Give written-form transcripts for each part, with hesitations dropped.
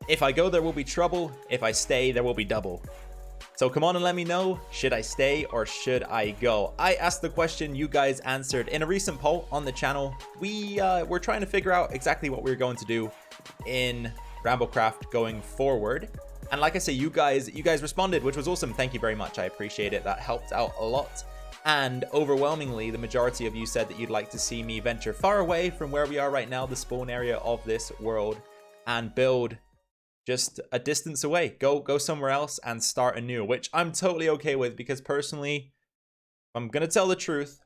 If I go, there will be trouble. If I stay, there will be double. So come on and let me know, should I stay or should I go? I asked the question, you guys answered in a recent poll on the channel. We were trying to figure out exactly what we were going to do in RambleCraft going forward. And like I say, you guys responded, which was awesome. Thank you very much. I appreciate it. That helped out a lot. And overwhelmingly, the majority of you said that you'd like to see me venture far away from where we are right now, the spawn area of this world, and build just a distance away. Go somewhere else and start anew, which I'm totally okay with, because personally, if I'm gonna tell the truth,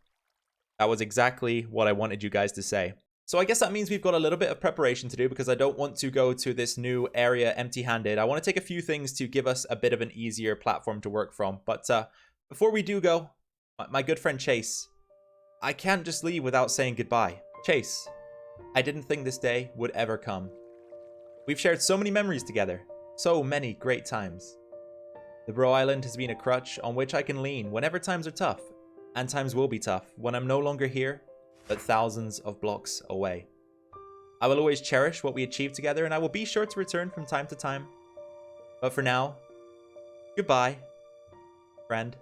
that was exactly what I wanted you guys to say. So I guess that means we've got a little bit of preparation to do, because I don't want to go to this new area empty-handed. I want to take a few things to give us a bit of an easier platform to work from. But before we do go, my good friend Chase, I can't just leave without saying goodbye. Chase, I didn't think this day would ever come. We've shared so many memories together, so many great times. The Bro Island has been a crutch on which I can lean whenever times are tough, and times will be tough when I'm no longer here, but thousands of blocks away. I will always cherish what we achieved together, and I will be sure to return from time to time. But for now, goodbye, friend.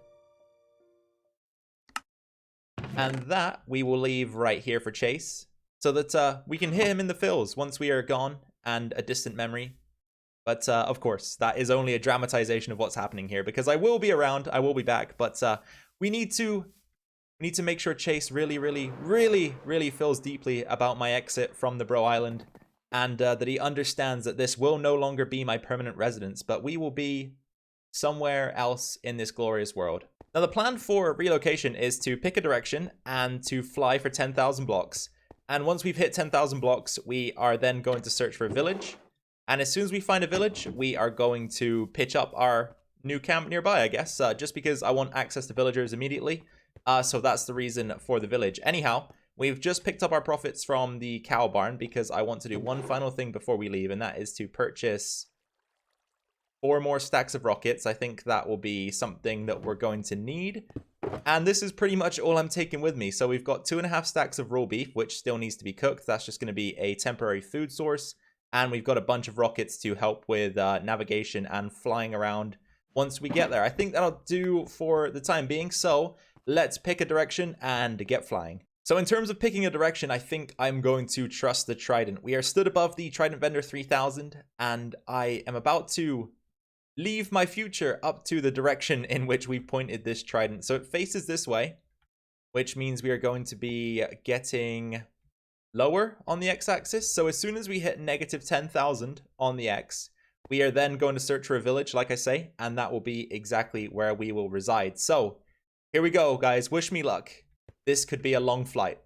And that we will leave right here for Chase, so that we can hit him in the fills once we are gone and a distant memory. But of course, that is only a dramatization of what's happening here, because I will be around, I will be back, but we need to make sure Chase really feels deeply about my exit from the Bro Island, and that he understands that this will no longer be my permanent residence, but we will be somewhere else in this glorious world. Now, the plan for relocation is to pick a direction and to fly for 10,000 blocks. And once we've hit 10,000 blocks, we are then going to search for a village. And as soon as we find a village, we are going to pitch up our new camp nearby, I guess, just because I want access to villagers immediately. So that's the reason for the village. Anyhow, we've just picked up our profits from the cow barn, because I want to do one final thing before we leave, and that is to purchase 4 more stacks of rockets. I think that will be something that we're going to need. And this is pretty much all I'm taking with me. So we've got 2.5 stacks of raw beef, which still needs to be cooked. That's just going to be a temporary food source. And we've got a bunch of rockets to help with navigation and flying around once we get there. I think that'll do for the time being. So let's pick a direction and get flying. So in terms of picking a direction, I think I'm going to trust the Trident. We are stood above the Trident Vendor 3000, and I am about to leave my future up to the direction in which we pointed this Trident. So it faces this way, which means we are going to be getting lower on the x-axis. So as soon as we hit negative 10,000 on the x, we are then going to search for a village, like I say, and that will be exactly where we will reside. So here we go, guys. Wish me luck. This could be a long flight.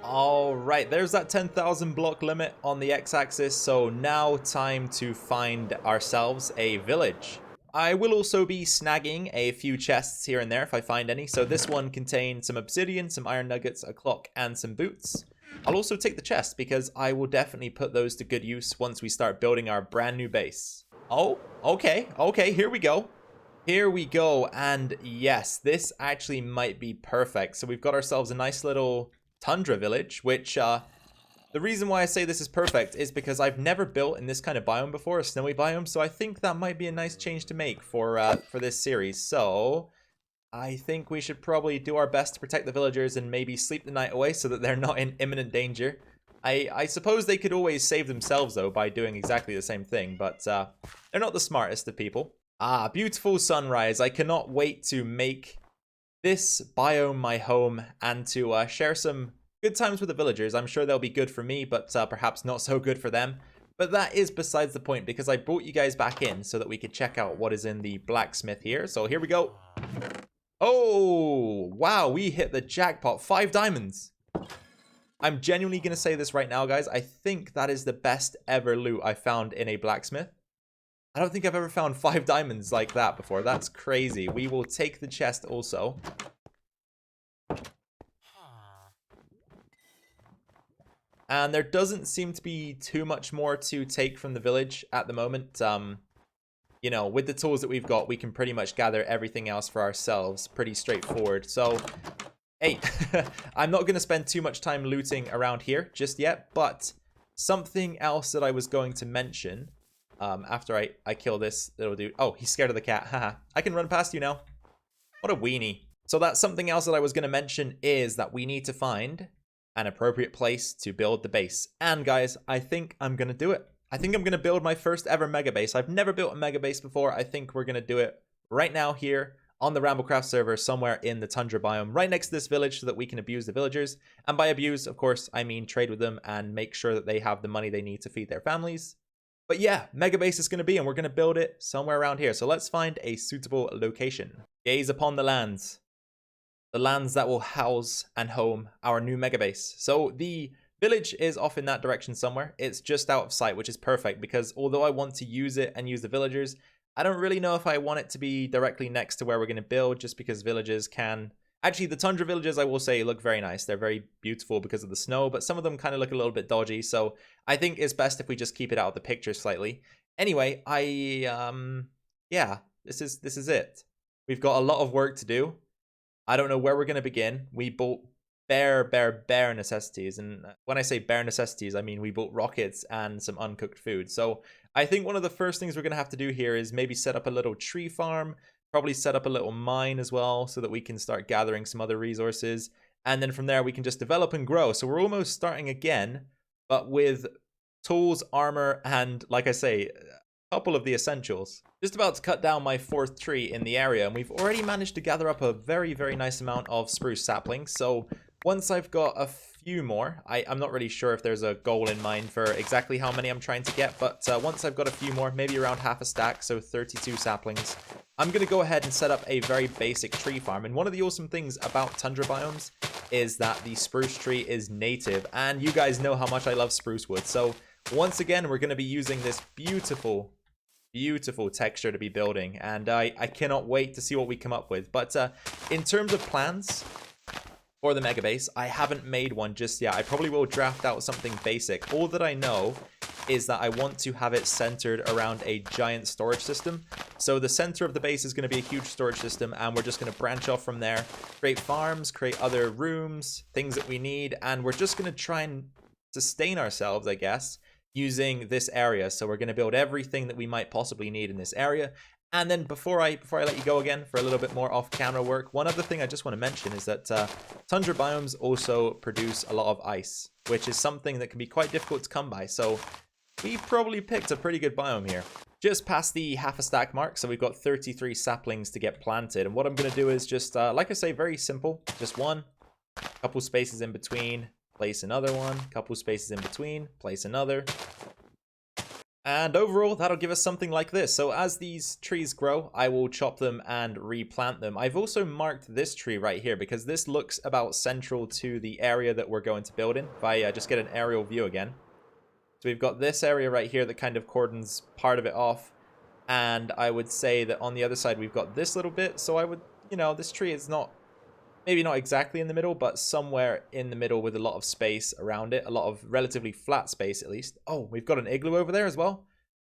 All right, there's that 10,000 block limit on the x-axis. So now time to find ourselves a village. I will also be snagging a few chests here and there if I find any. So this one contains some obsidian, some iron nuggets, a clock, and some boots. I'll also take the chest, because I will definitely put those to good use once we start building our brand new base. Oh, okay, here we go. Here we go, and yes, this actually might be perfect. So we've got ourselves a nice little tundra village, which the reason why I say this is perfect is because I've never built in this kind of biome before, a snowy biome, so I think that might be a nice change to make for this series. So I think we should probably do our best to protect the villagers and maybe sleep the night away so that they're not in imminent danger. I suppose they could always save themselves, though, by doing exactly the same thing, but they're not the smartest of people. Ah, beautiful sunrise. I cannot wait to make this biome my home and to share some good times with the villagers. I'm sure they'll be good for me, but perhaps not so good for them. But that is besides the point, because I brought you guys back in so that we could check out what is in the blacksmith here. So here we go. Oh, wow, we hit the jackpot. 5 diamonds. I'm genuinely going to say this right now, guys. I think that is the best ever loot I found in a blacksmith. I don't think I've ever found 5 diamonds like that before. That's crazy. We will take the chest also. And there doesn't seem to be too much more to take from the village at the moment. You know, with the tools that we've got, we can pretty much gather everything else for ourselves. Pretty straightforward. So, hey, I'm not going to spend too much time looting around here just yet. But something else that I was going to mention after I kill this little dude. Oh, he's scared of the cat. Haha. I can run past you now. What a weenie. So that's something else that I was going to mention is that we need to find an appropriate place to build the base. And guys, I think I'm going to do it. I think I'm going to build my first ever mega base. I've never built a mega base before. I think we're going to do it right now here on the RambleCraft server somewhere in the tundra biome, right next to this village so that we can abuse the villagers. And by abuse, of course, I mean trade with them and make sure that they have the money they need to feed their families. But yeah, mega base is going to be, and we're going to build it somewhere around here. So let's find a suitable location. Gaze upon the lands. The lands that will house and home our new mega base. So the village is off in that direction somewhere. It's just out of sight, which is perfect because although I want to use it and use the villagers, I don't really know if I want it to be directly next to where we're going to build, just because villages can... Actually, the tundra villages, I will say, look very nice. They're very beautiful because of the snow, but some of them kind of look a little bit dodgy. So I think it's best if we just keep it out of the picture slightly. Anyway, yeah, this is it. We've got a lot of work to do. I don't know where we're going to begin. We bought bare necessities. And when I say bare necessities, I mean we bought rockets and some uncooked food. So I think one of the first things we're going to have to do here is maybe set up a little tree farm, probably set up a little mine as well so that we can start gathering some other resources. And then from there, we can just develop and grow. So we're almost starting again, but with tools, armor, and like I say, couple of the essentials. Just about to cut down my 4th tree in the area, and we've already managed to gather up a very nice amount of spruce saplings. So once I've got a few more, I'm not really sure if there's a goal in mind for exactly how many I'm trying to get, but once I've got a few more, maybe around half a stack, so 32 saplings, I'm going to go ahead and set up a very basic tree farm. And one of the awesome things about tundra biomes is that the spruce tree is native, and you guys know how much I love spruce wood. So once again, we're going to be using this beautiful texture to be building, and I cannot wait to see what we come up with. But in terms of plans for the mega base, I haven't made one just yet. I probably will draft out something basic. All that I know is that I want to have it centered around a giant storage system. So the center of the base is going to be a huge storage system, and we're just going to branch off from there, create farms, create other rooms, things that we need, and we're just going to try and sustain ourselves, I guess, using this area. So we're going to build everything that we might possibly need in this area. And then before I let you go again for a little bit more off-camera work, one other thing I just want to mention is that tundra biomes also produce a lot of ice, which is something that can be quite difficult to come by. So we probably picked a pretty good biome here. Just past the half a stack mark, so we've got 33 saplings to get planted. And what I'm going to do is just, like I say, very simple. Just one, couple spaces in between, place another one, couple spaces in between, place another. And overall, that'll give us something like this. So as these trees grow, I will chop them and replant them. I've also marked this tree right here because this looks about central to the area that we're going to build in. If I just get an aerial view again. So we've got this area right here that kind of cordons part of it off. And I would say that on the other side, we've got this little bit. So I would, you know, this tree is not, maybe not exactly in the middle, but somewhere in the middle with a lot of space around it. A lot of relatively flat space, at least. Oh, we've got an igloo over there as well.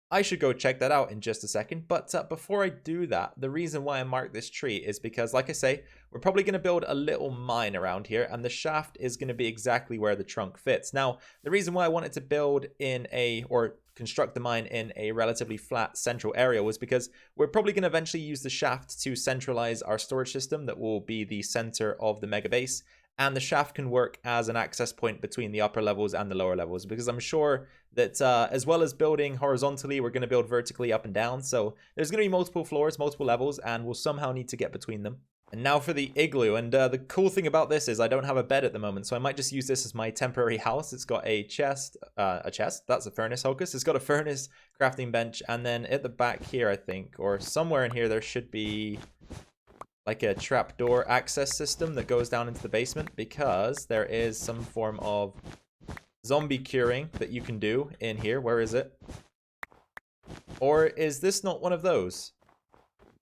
I should go check that out in just a second. But before I do that, the reason why I marked this tree is because, like I say, we're probably going to build a little mine around here. And the shaft is going to be exactly where the trunk fits. Now, the reason why I wanted to build in or construct the mine in a relatively flat central area was because we're probably going to eventually use the shaft to centralize our storage system that will be the center of the mega base. And the shaft can work as an access point between the upper levels and the lower levels, because I'm sure that as well as building horizontally, we're going to build vertically up and down. So there's going to be multiple floors, multiple levels, and we'll somehow need to get between them. And now for the igloo. And the cool thing about this is I don't have a bed at the moment, so I might just use this as my temporary house. It's got a chest, that's a furnace, Hocus. It's got a furnace, crafting bench, and then at the back here, I think, or somewhere in here, there should be like a trapdoor access system that goes down into the basement, because there is some form of zombie curing that you can do in here. Where is it? Or is this not one of those?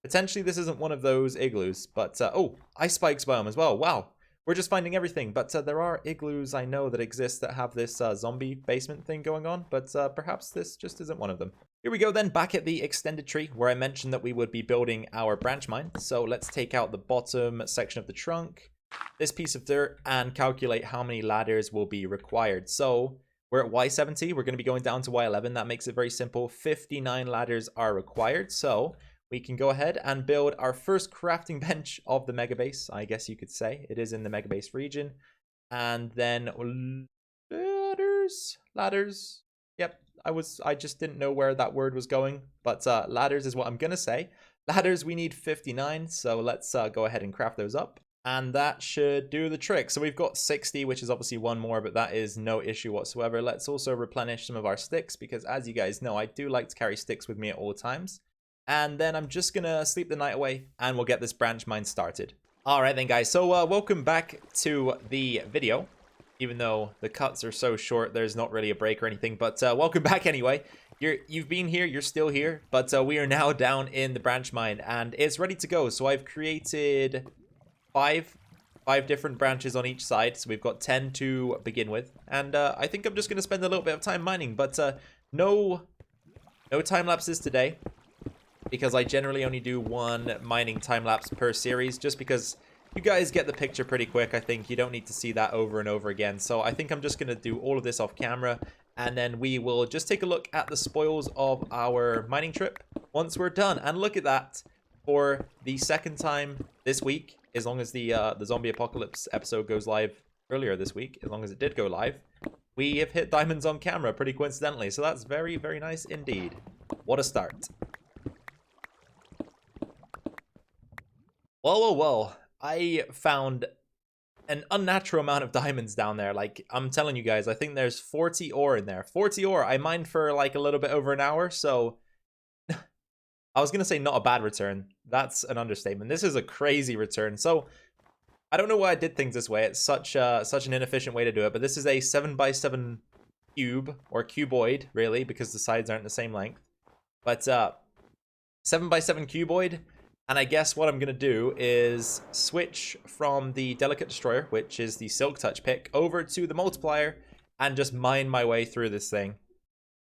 Potentially this isn't one of those igloos, but oh, ice spikes biome as well. Wow, we're just finding everything. But there are igloos I know that exist that have this zombie basement thing going on, but perhaps this just isn't one of them. Here we go then, back at the extended tree where I mentioned that we would be building our branch mine. So let's take out the bottom section of the trunk, this piece of dirt, and calculate how many ladders will be required. So we're at Y70, we're going to be going down to Y11. That makes it very simple. 59 ladders are required, so we can go ahead and build our first crafting bench of the Megabase, I guess you could say. It is in the Megabase region. And then ladders. Yep, I just didn't know where that word was going, but ladders is what I'm gonna say. Ladders, we need 59, so let's go ahead and craft those up. And that should do the trick. So we've got 60, which is obviously one more, but that is no issue whatsoever. Let's also replenish some of our sticks, because as you guys know, I do like to carry sticks with me at all times. And then I'm just gonna sleep the night away, and we'll get this branch mine started. Alright then guys, so welcome back to the video. Even though the cuts are so short, there's not really a break or anything, but welcome back anyway. You've been here, you're still here, but we are now down in the branch mine, and it's ready to go. So I've created five different branches on each side, so we've got 10 to begin with, and I think I'm just going to spend a little bit of time mining, but no time lapses today, because I generally only do one mining time lapse per series, just because you guys get the picture pretty quick. I think you don't need to see that over and over again, so I think I'm just going to do all of this off camera, and then we will just take a look at the spoils of our mining trip once we're done. And look at that, for the second time this week, as long as the zombie apocalypse episode goes live earlier this week, as long as it did go live, we have hit diamonds on camera pretty coincidentally, so that's very, very nice indeed. What a start. Well, I found an unnatural amount of diamonds down there. Like, I'm telling you guys, I think there's 40 ore in there. 40 ore. I mined for like a little bit over an hour, so I was gonna say not a bad return. That's an understatement. This is a crazy return. So I don't know why I did things this way. It's such an inefficient way to do it, but this is a 7x7 cube, or cuboid really, because the sides aren't the same length. But 7x7 cuboid. And I guess what I'm going to do is switch from the Delicate Destroyer, which is the Silk Touch pick, over to the Multiplier and just mine my way through this thing.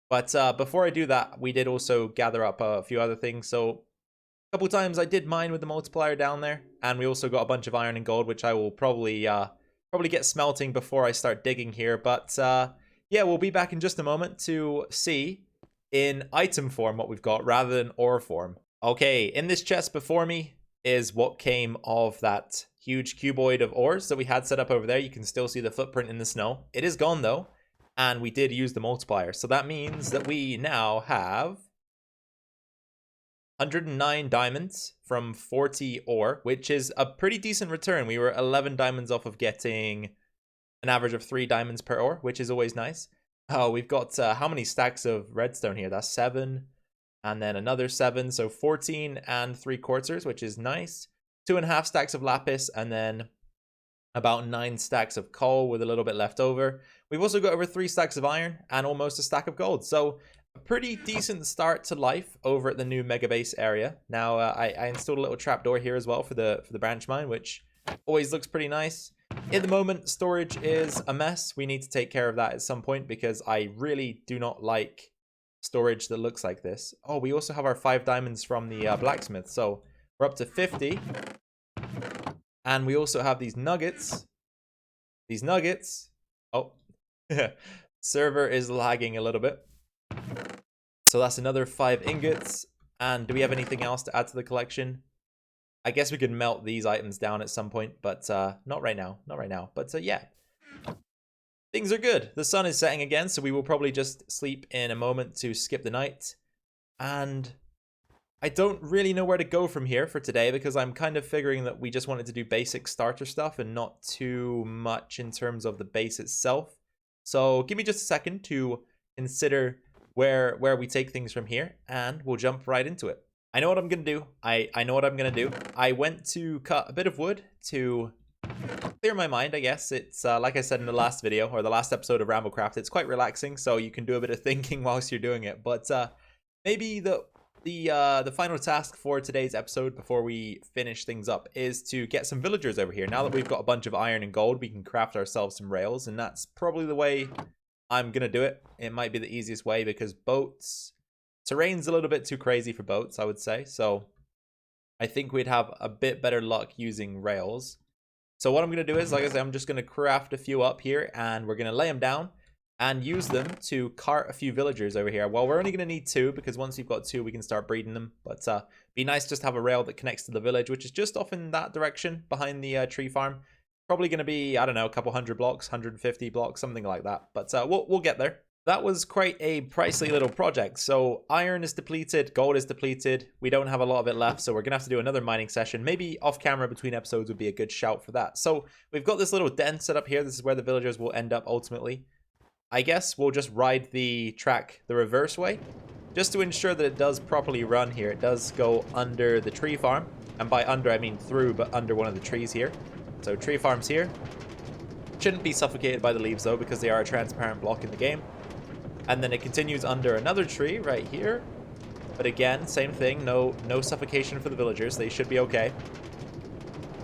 But before I do that, we did also gather up a few other things. So a couple times I did mine with the Multiplier down there, and we also got a bunch of iron and gold, which I will probably get smelting before I start digging here. But yeah, we'll be back in just a moment to see in item form what we've got rather than ore form. Okay, in this chest before me is what came of that huge cuboid of ores that we had set up over there. You can still see the footprint in the snow. It is gone though, and we did use the multiplier. So that means that we now have 109 diamonds from 40 ore, which is a pretty decent return. We were 11 diamonds off of getting an average of 3 diamonds per ore, which is always nice. Oh, we've got how many stacks of redstone here? That's 7. And then another 7, so 14 and 3/4, which is nice. 2.5 stacks of lapis, and then about 9 stacks of coal with a little bit left over. We've also got over 3 stacks of iron and almost a stack of gold. So a pretty decent start to life over at the new Megabase area. Now I installed a little trapdoor here as well for the branch mine, which always looks pretty nice. At the moment, storage is a mess. We need to take care of that at some point, because I really do not like storage that looks like this. Oh, we also have our 5 diamonds from the blacksmith, so we're up to 50. And we also have these nuggets. Oh, server is lagging a little bit, so that's another 5 ingots. And do we have anything else to add to the collection? I guess we could melt these items down at some point, but not right now, but yeah, things are good. The sun is setting again, so we will probably just sleep in a moment to skip the night. And I don't really know where to go from here for today, because I'm kind of figuring that we just wanted to do basic starter stuff and not too much in terms of the base itself. So give me just a second to consider where we take things from here, and we'll jump right into it. I know what I'm going to do. I know what I'm going to do. I went to cut a bit of wood to clear my mind, I guess. It's like I said in the last video, or the last episode of RambleCraft, it's quite relaxing, so you can do a bit of thinking whilst you're doing it. But maybe the final task for today's episode before we finish things up is to get some villagers over here. Now that we've got a bunch of iron and gold, we can craft ourselves some rails, and that's probably the way I'm gonna do it. It might be the easiest way because boats, terrain's a little bit too crazy for boats, I would say. So I think we'd have a bit better luck using rails. So what I'm gonna do is, like I said, I'm just gonna craft a few up here, and we're gonna lay them down and use them to cart a few villagers over here. Well, we're only going to need 2 because once we've got 2, we can start breeding them. But be nice just to have a rail that connects to the village, which is just off in that direction behind the tree farm. Probably going to be, I don't know, a couple hundred blocks, 150 blocks, something like that. But we'll get there. That was quite a pricey little project. So iron is depleted, gold is depleted. We don't have a lot of it left, so we're going to have to do another mining session. Maybe off camera between episodes would be a good shout for that. So we've got this little den set up here. This is where the villagers will end up ultimately. I guess we'll just ride the track the reverse way, just to ensure that it does properly run here. It does go under the tree farm, and by under I mean through, but under one of the trees here. So tree farm's here. Shouldn't be suffocated by the leaves though, because they are a transparent block in the game. And then it continues under another tree right here. But again, same thing, no suffocation for the villagers. They should be okay.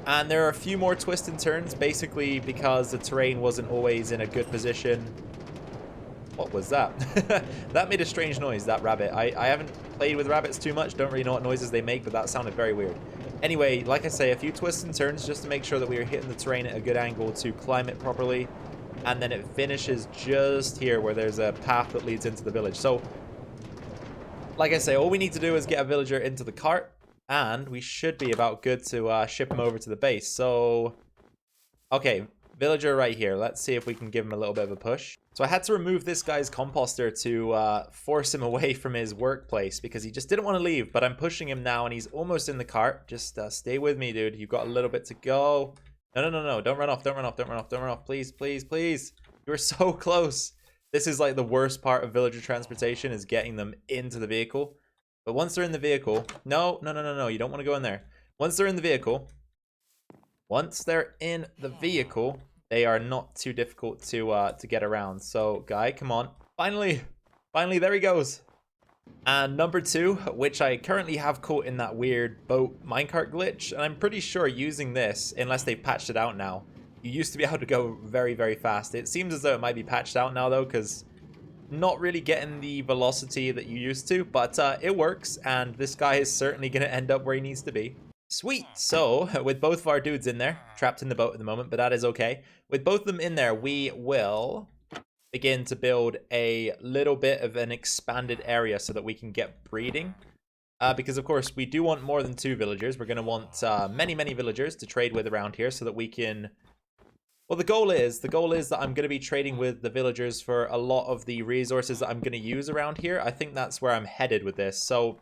And there are a few more twists and turns, basically because the terrain wasn't always in a good position. What was that? That made a strange noise, that rabbit. I haven't played with rabbits too much, don't really know what noises they make, but that sounded very weird. Anyway, like I say, a few twists and turns just to make sure that we are hitting the terrain at a good angle to climb it properly. And then it finishes just here where there's a path that leads into the village. So, like I say, all we need to do is get a villager into the cart, and we should be about good to ship him over to the base. So, okay, villager right here. Let's see if we can give him a little bit of a push. So I had to remove this guy's composter to force him away from his workplace because he just didn't want to leave. But I'm pushing him now, and he's almost in the cart. Just stay with me, dude. You've got a little bit to go. No. Don't run off. Don't run off. Don't run off. Don't run off. Please, please, please. You're so close. This is like the worst part of villager transportation, is getting them into the vehicle. But once they're in the vehicle... No. You don't want to go in there. Once they're in the vehicle... they are not too difficult to get around. So, guy, come on. Finally, there he goes. And number 2, which I currently have caught in that weird boat minecart glitch. And I'm pretty sure using this, unless they've patched it out now, you used to be able to go very, very fast. It seems as though it might be patched out now, though, because not really getting the velocity that you used to. But it works, and this guy is certainly going to end up where he needs to be. Sweet. So, with both of our dudes in there, trapped in the boat at the moment, but that is okay. With both of them in there, we will begin to build a little bit of an expanded area so that we can get breeding. Because, of course, we do want more than 2 villagers. We're going to want many, many villagers to trade with around here so that we can... Well, the goal is that I'm going to be trading with the villagers for a lot of the resources that I'm going to use around here. I think that's where I'm headed with this. So...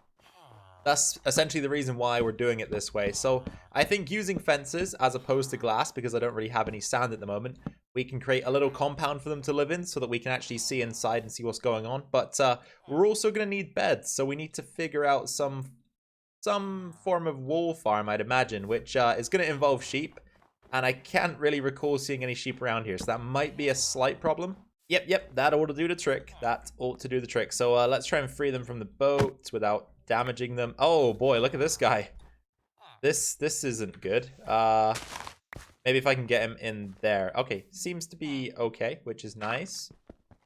that's essentially the reason why we're doing it this way. So I think using fences as opposed to glass, because I don't really have any sand at the moment, we can create a little compound for them to live in so that we can actually see inside and see what's going on. But we're also going to need beds, so we need to figure out some form of wool farm, I'd imagine, which is going to involve sheep. And I can't really recall seeing any sheep around here, so that might be a slight problem. Yep, that ought to do the trick. That ought to do the trick. So let's try and free them from the boat without damaging them. Oh boy, look at this guy. This isn't good. Maybe if I can get him in there. Okay, seems to be okay, which is nice.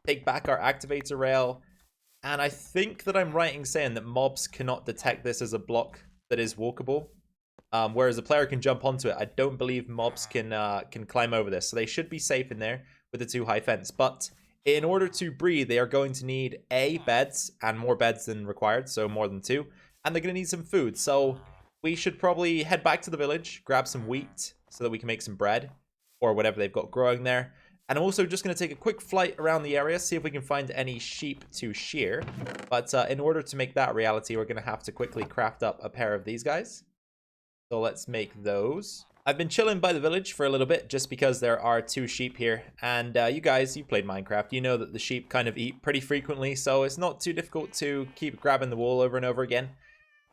Take back our activator rail. And I think that I'm right in saying that mobs cannot detect this as a block that is walkable. Whereas a player can jump onto it. I don't believe mobs can climb over this. So they should be safe in there with the 2 high fence. But in order to breed, they are going to need beds, and more beds than required, so more than 2. And they're going to need some food. So we should probably head back to the village, grab some wheat so that we can make some bread or whatever they've got growing there. And I'm also just going to take a quick flight around the area, see if we can find any sheep to shear. But in order to make that reality, we're going to have to quickly craft up a pair of these guys. So let's make those. I've been chilling by the village for a little bit just because there are 2 sheep here. And you guys, you played Minecraft, you know that the sheep kind of eat pretty frequently. So it's not too difficult to keep grabbing the wool over and over again.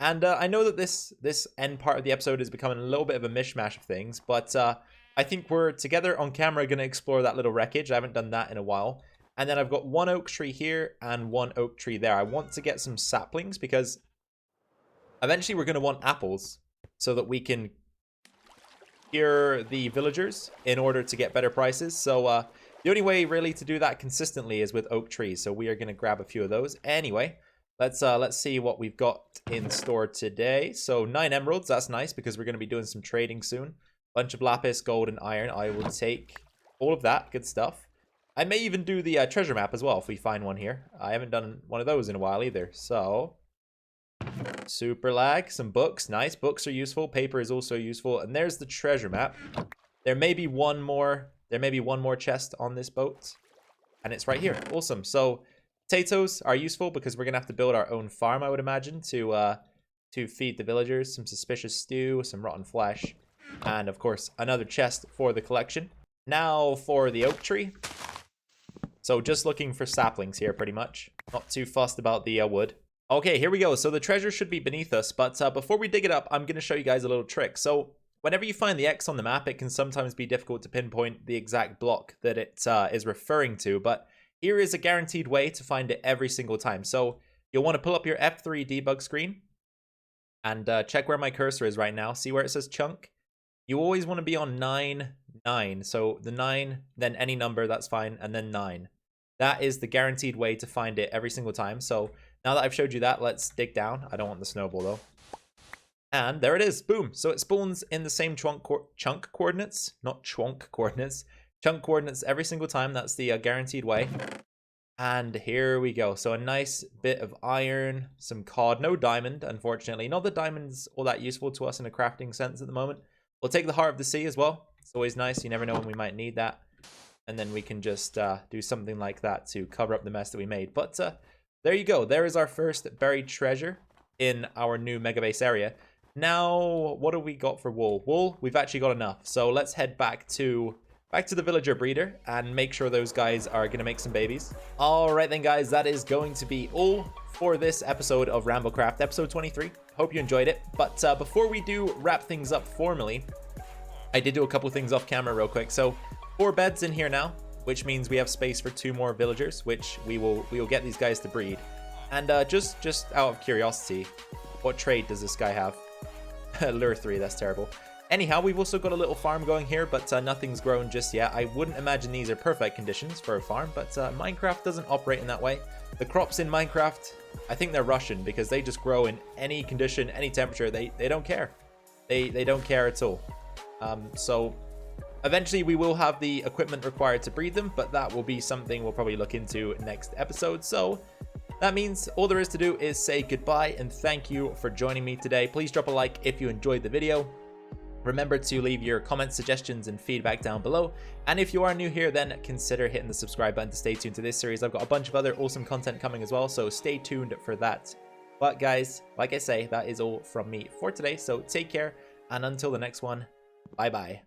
And I know that this end part of the episode is becoming a little bit of a mishmash of things, but I think we're together on camera going to explore that little wreckage. I haven't done that in a while. And then I've got one oak tree here and one oak tree there. I want to get some saplings because eventually we're going to want apples so that we can cure the villagers in order to get better prices. So the only way really to do that consistently is with oak trees. So we are going to grab a few of those. Anyway, let's see what we've got in store today. So 9 emeralds, that's nice because we're going to be doing some trading soon. Bunch of lapis, gold, and iron. I will take all of that. Good stuff. I may even do the treasure map as well if we find one here. I haven't done one of those in a while either. So, super lag, some books. Nice, books are useful. Paper is also useful. And there's the treasure map. There may be one more. There may be one more chest on this boat. And it's right here. Awesome. So, potatoes are useful because we're going to have to build our own farm, I would imagine, to feed the villagers. Some suspicious stew, some rotten flesh. And, of course, another chest for the collection. Now for the oak tree. So just looking for saplings here, pretty much. Not too fussed about the wood. Okay, here we go. So the treasure should be beneath us. But before we dig it up, I'm going to show you guys a little trick. So whenever you find the X on the map, it can sometimes be difficult to pinpoint the exact block that it is referring to. But here is a guaranteed way to find it every single time. So you'll want to pull up your F3 debug screen. And check where my cursor is right now. See where it says chunk? You always want to be on 9, 9. So the 9, then any number, that's fine, and then 9. That is the guaranteed way to find it every single time. So now that I've showed you that, let's dig down. I don't want the snowball though. And there it is. Boom. So it spawns in the same chunk coordinates, not chunk coordinates. Chunk coordinates every single time. That's the guaranteed way. And here we go. So a nice bit of iron, some cod, no diamond, unfortunately. Not that diamond's all that useful to us in a crafting sense at the moment. We'll take the Heart of the Sea as well. It's always nice. You never know when we might need that. And then we can just do something like that to cover up the mess that we made. But there you go. There is our first buried treasure in our new Megabase area. Now, what have we got for wool? Wool, we've actually got enough. So let's head back to the villager breeder and make sure those guys are going to make some babies. All right then, guys. That is going to be all for this episode of RambleCraft, episode 23. Hope you enjoyed it. But before we do wrap things up formally, I did do a couple things off camera real quick. So 4 beds in here now, which means we have space for 2 more villagers, which we will get these guys to breed. And just out of curiosity, what trade does this guy have? Lure 3, that's terrible. Anyhow, we've also got a little farm going here, but nothing's grown just yet. I wouldn't imagine these are perfect conditions for a farm, but Minecraft doesn't operate in that way. The crops in Minecraft, I think they're Russian because they just grow in any condition, any temperature. They don't care. They don't care at all. So eventually we will have the equipment required to breed them, but that will be something we'll probably look into next episode. So that means all there is to do is say goodbye and thank you for joining me today. Please drop a like if you enjoyed the video. Remember to leave your comments, suggestions, and feedback down below. And if you are new here, then consider hitting the subscribe button to stay tuned to this series. I've got a bunch of other awesome content coming as well, so stay tuned for that. But guys, like I say, that is all from me for today. So take care, and until the next one, bye-bye.